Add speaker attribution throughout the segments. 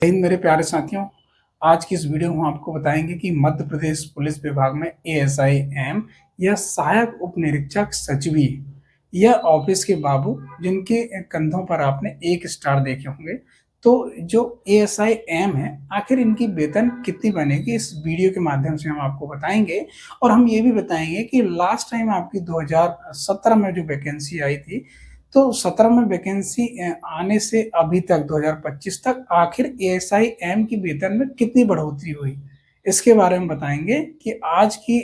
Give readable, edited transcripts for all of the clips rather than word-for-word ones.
Speaker 1: मेरे प्यारे साथियों, आज की इस वीडियो में हम आपको बताएंगे कि मध्य प्रदेश पुलिस विभाग में एएसआई एम या सहायक उप निरीक्षक सचिव या ऑफिस के बाबू जिनके कंधों पर आपने एक स्टार देखे होंगे, तो जो एएसआई एम है आखिर इनकी वेतन कितनी बनेगी इस वीडियो के माध्यम से हम आपको बताएंगे। और हम ये भी बताएंगे कि लास्ट टाइम आपकी 2017 में जो वैकेंसी आई थी, तो 17 में वैकेंसी आने से अभी तक 2025 तक आखिर एएसआई एम की वेतन में कितनी बढ़ोतरी हुई, इसके बारे में बताएंगे कि आज की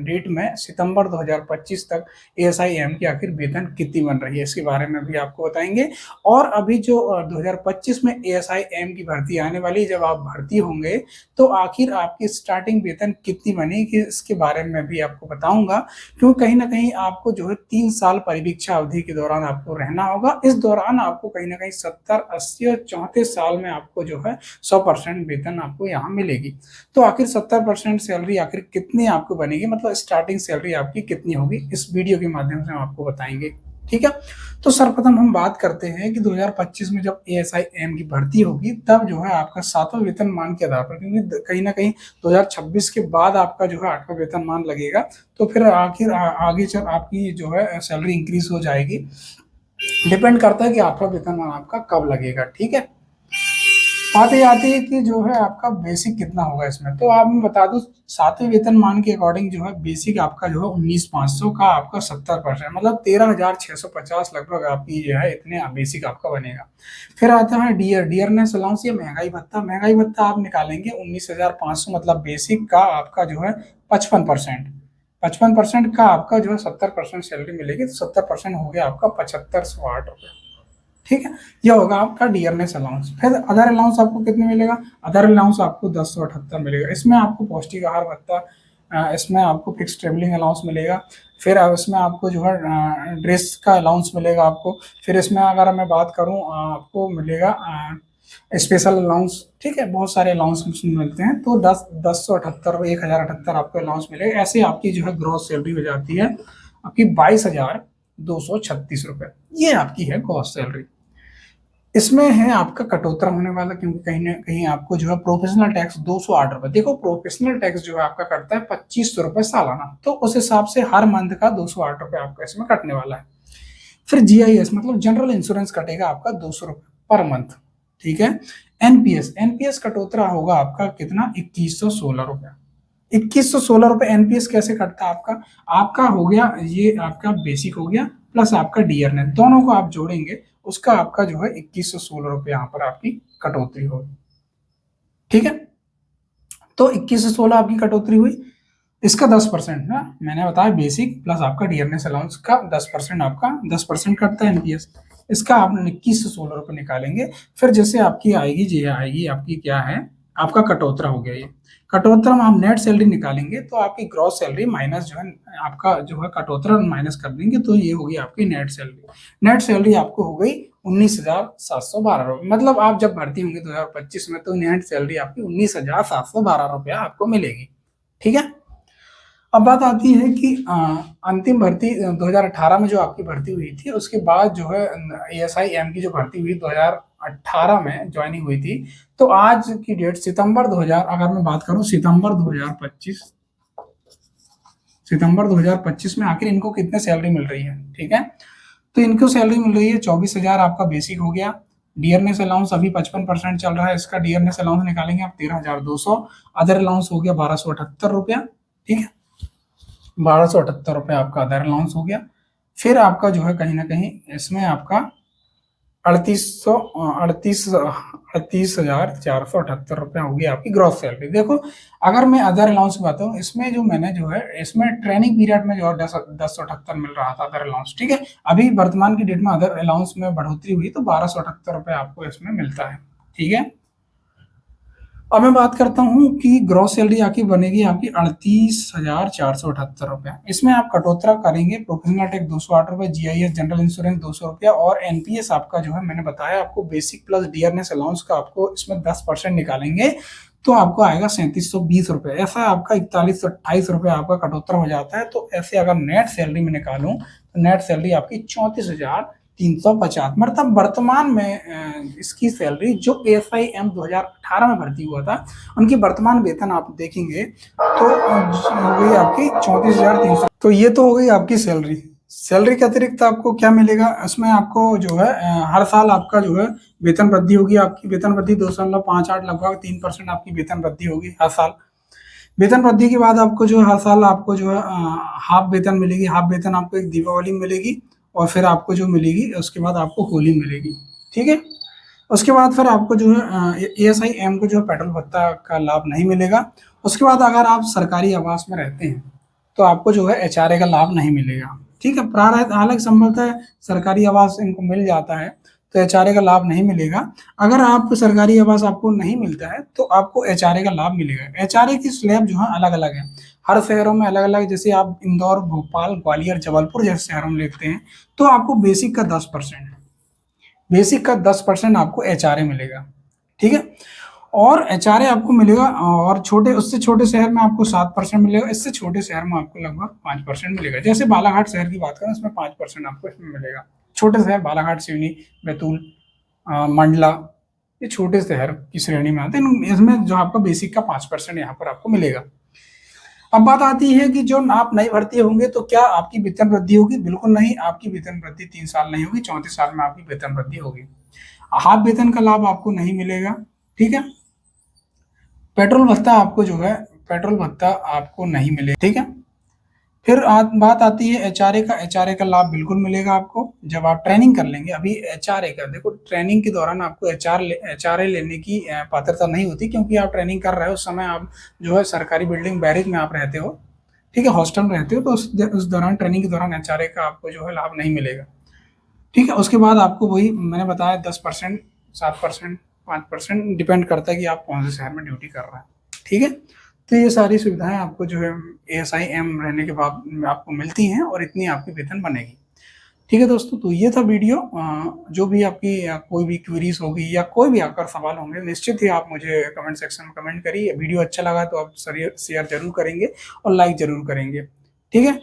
Speaker 1: डेट में सितंबर 2025 तक एएसआई एम की आखिर वेतन कितनी बन रही है, इसके बारे में भी आपको बताएंगे। और अभी जो 2025 में एएसआई एम की भर्ती आने वाली, जब आप भर्ती होंगे तो आखिर आपकी स्टार्टिंग वेतन कितनी बनेगी इसके बारे में भी आपको बताऊंगा। क्योंकि कहीं ना कहीं आपको जो है 3 साल परिवीक्षा अवधि के दौरान आपको रहना होगा। इस दौरान आपको कहीं ना कहीं 70, 80 और 34 साल में आपको जो है 100% वेतन आपको यहाँ मिलेगी। तो आखिर 70% सैलरी आखिर कितनी आपको बनेगी, मतलब स्टार्टिंग सैलरी आपकी कितनी होगी, इस वीडियो के माध्यम से हम आपको बताएंगे। ठीक है, तो सर्वप्रथम हम बात करते हैं कि 2025 में जब एएसआई एम की भर्ती होगी तब जो है आपका 7वां वेतनमान के आधार पर, क्योंकि कहीं ना कहीं 2026 के बाद आपका जो है 8वां वेतनमान लगेगा, तो फिर आखिर आगे चल आपकी जो है सैलरी इंक्रीज हो जाएगी। डिपेंड करता है कि 8वां वेतनमान आपका कब लगेगा। ठीक है, बात ये आती है कि जो है आपका बेसिक कितना होगा इसमें, तो आप मैं बता दूं 7वें वेतनमान के अकॉर्डिंग जो है बेसिक आपका जो है 19,500 का आपका 70%, मतलब 13,650 लगभग आपकी जो है इतने बेसिक आपका बनेगा। फिर आता है डियरनेस अलाउंस या महंगाई भत्ता। महंगाई भत्ता आप निकालेंगे 19,500, मतलब बेसिक का आपका जो है 55%। 55% का आपका जो है 70% सैलरी मिलेगी, तो 70% हो गया आपका 7508 रुपये। ठीक है, यह होगा आपका डियरनेस अलाउंस। फिर अदर अलाउंस आपको कितने मिलेगा, अदर अलाउंस आपको 1078 मिलेगा। इसमें आपको पौष्टिक आहार भत्ता, इसमें आपको फिक्स ट्रेवलिंग अलाउंस मिलेगा। फिर इसमें आपको जो है ड्रेस का अलाउंस मिलेगा आपको। फिर इसमें अगर मैं बात करूं आपको मिलेगा स्पेशल अलाउंस। ठीक है, बहुत सारे अलाउंस मिलते हैं, तो 10,178 1078 आपको अलाउंस मिलेगा। ऐसे आपकी जो है ग्रॉस सैलरी हो जाती है आपकी 22,236 रुपये। ये आपकी है ग्रॉस सैलरी। इसमें है आपका कटौती होने वाला, क्योंकि कहीं ना कहीं आपको जो है प्रोफेशनल टैक्स 208 रुपये। देखो, प्रोफेशनल टैक्स जो है आपका कटता है 2500 रुपये सालाना, तो उस हिसाब से हर मंथ का 208 रुपये आपका इसमें कटने वाला है। फिर जीआईएस मतलब जनरल इंश्योरेंस कटेगा आपका 200 रुपये पर मंथ। ठीक है, एनपीएस एनपीएस कटौतरा होगा आपका कितना, 2116 रुपया। 2116 रुपये एनपीएस कैसे कटता है आपका, आपका हो गया ये आपका बेसिक हो गया प्लस आपका डीआरनेट, दोनों को आप जोड़ेंगे, उसका आपका जो है 2116 रुपये यहाँ पर आपकी कटौती होगी। ठीक है, तो 21 से 16 आपकी कटौती हुई। इसका 10% ना, मैंने बताया बेसिक प्लस आपका डियरनेस अलाउंस का 10%, आपका 10% कटता है एनपीएस। इसका आप 21 से 16 रुपये निकालेंगे। फिर जैसे आपकी आएगी जी आएगी आपकी क्या है, आपका कटौतरा हो गया। ये कटौतरा में आप नेट सैलरी निकालेंगे तो आपकी ग्रॉस सैलरी माइनस जो है आपका जो है कटौतरा माइनस कर देंगे, तो ये होगी आपकी नेट सैलरी। नेट सैलरी आपको हो गई 19,712 रुपये। मतलब आप जब भर्ती होंगे 2025 में, तो नेट सैलरी आपकी 19,712 रुपया आपको मिलेगी। ठीक है, अब बात आती है कि अंतिम भर्ती 2018 में जो आपकी भर्ती हुई थी, उसके बाद जो है एएसआई एम की जो भर्ती हुई 2018 में ज्वाइनिंग हुई थी, तो आज की डेट सितंबर 2000, अगर मैं बात करूं सितंबर 2025 में आखिर इनको कितने सैलरी मिल रही है। ठीक है, तो इनको सैलरी मिल रही है 24,000 आपका बेसिक हो गया। डियरनेस अलाउंस अभी 55% चल रहा है, इसका डियरनेस अलाउंस निकालेंगे आप 13,200। अदर अलाउंस हो गया 1,278 रुपया। ठीक है, 1,278 रुपये आपका अदर अलाउंस हो गया। फिर आपका जो है कहीं ना कहीं इसमें आपका 38,478 रुपया होगी आपकी ग्रॉस सैलरी। देखो, अगर मैं अदर अलाउंस की बात करूँ, इसमें जो मैंने जो है इसमें ट्रेनिंग पीरियड में जो है 10,178 मिल रहा था अदर अलाउंस। ठीक है, अभी वर्तमान की डेट में अदर अलाउंस में बढ़ोतरी हुई तो 1,278 रुपये आपको इसमें मिलता है। ठीक है, अब मैं बात करता हूँ कि ग्रॉस सैलरी आपकी बनेगी आपकी 38,478 रुपया। इसमें आप कटौतरा करेंगे प्रोफेशनल टैक्स 208 रुपये, जीआईएस जनरल इंश्योरेंस 200 रुपया, और एनपीएस आपका जो है मैंने बताया आपको बेसिक प्लस डियरनेस अलाउंस का आपको इसमें 10% निकालेंगे, तो आपको आएगा 3720 रुपये। ऐसा आपका 4128 रुपये आपका कटौतरा हो जाता है। तो ऐसे अगर नेट सैलरी में निकालूं तो नेट सैलरी आपकी 350, मतलब वर्तमान में इसकी सैलरी जो ASIM 2018 में भर्ती हुआ था, उनकी वर्तमान वेतन आप देखेंगे तो हो गई आपकी 34,300। तो ये तो हो गई आपकी सैलरी। सैलरी के अतिरिक्त आपको क्या मिलेगा, इसमें आपको जो है हर साल आपका जो है वेतन वृद्धि होगी। आपकी वेतन वृद्धि 2.58 लगभग 3% आपकी वेतन वृद्धि होगी हर साल। वेतन वृद्धि के बाद आपको जो है हर साल आपको जो है हाफ वेतन मिलेगी। हाफ वेतन आपको एक दीपावली में मिलेगी, और फिर आपको जो मिलेगी उसके बाद आपको होली मिलेगी। ठीक है, उसके बाद फिर आपको जो है ASIM को जो है पेट्रोल भत्ता का लाभ नहीं मिलेगा। उसके बाद अगर आप सरकारी आवास में रहते हैं तो आपको जो है HRA का लाभ नहीं मिलेगा। ठीक है, प्रारंभ हालांकि संभवतः सरकारी आवास इनको मिल जाता है तो HRA का लाभ नहीं मिलेगा। अगर आप सरकारी आवास आपको नहीं मिलता है तो आपको HRA का लाभ मिलेगा। HRA की स्लैब जो है अलग अलग है, हर शहरों में अलग अलग। जैसे आप इंदौर, भोपाल, ग्वालियर, जबलपुर जैसे शहरों में देखते हैं तो आपको बेसिक का 10%, बेसिक का 10% आपको HRA मिलेगा। ठीक है, और HRA आपको मिलेगा, और छोटे उससे छोटे शहर में आपको 7% मिलेगा, इससे छोटे शहर में आपको लगभग 5% मिलेगा। जैसे बालाघाट शहर की बात करें, उसमें 5% आपको इसमें मिलेगा। छोटे शहर बालाघाट, सिवनी, बैतूल, मंडला, ये छोटे शहर की श्रेणी में आते हैं। इसमें जो आपका बेसिक का 5% यहाँ पर आपको मिलेगा। अब बात आती है कि जो आप नई भर्ती होंगे तो क्या आपकी वेतन वृद्धि होगी? बिल्कुल नहीं, आपकी वेतन वृद्धि 3 साल नहीं होगी, 34 साल में आपकी वेतन वृद्धि होगी। हाफ वेतन का लाभ आपको नहीं मिलेगा। ठीक है, पेट्रोल भत्ता आपको जो है पेट्रोल भत्ता आपको नहीं मिलेगा। ठीक है, फिर बात आती है HRA का। HRA का लाभ बिल्कुल मिलेगा आपको जब आप ट्रेनिंग कर लेंगे। अभी HRA का देखो, ट्रेनिंग के दौरान आपको HRA लेने की पात्रता नहीं होती, क्योंकि आप ट्रेनिंग कर रहे हो उस समय आप जो है सरकारी बिल्डिंग बैरिक में आप रहते हो। ठीक है, हॉस्टल में रहते हो, तो उस दौरान ट्रेनिंग के दौरान HRA का आपको जो है लाभ नहीं मिलेगा। ठीक है, उसके बाद आपको वही मैंने बताया 10%, 7%, 5% डिपेंड करता है कि आप कौन से शहर में ड्यूटी कर रहे हैं। ठीक है, तो ये सारी सुविधाएं आपको जो है ASIM रहने के बाद आपको मिलती हैं, और इतनी आपकी वेतन बनेगी। ठीक है दोस्तों, तो ये था वीडियो। जो भी आपकी कोई भी क्वेरीज होगी या कोई भी आपका सवाल होंगे, निश्चित ही आप मुझे कमेंट सेक्शन में कमेंट करिए। वीडियो अच्छा लगा तो आप शेयर जरूर करेंगे और लाइक जरूर करेंगे। ठीक है।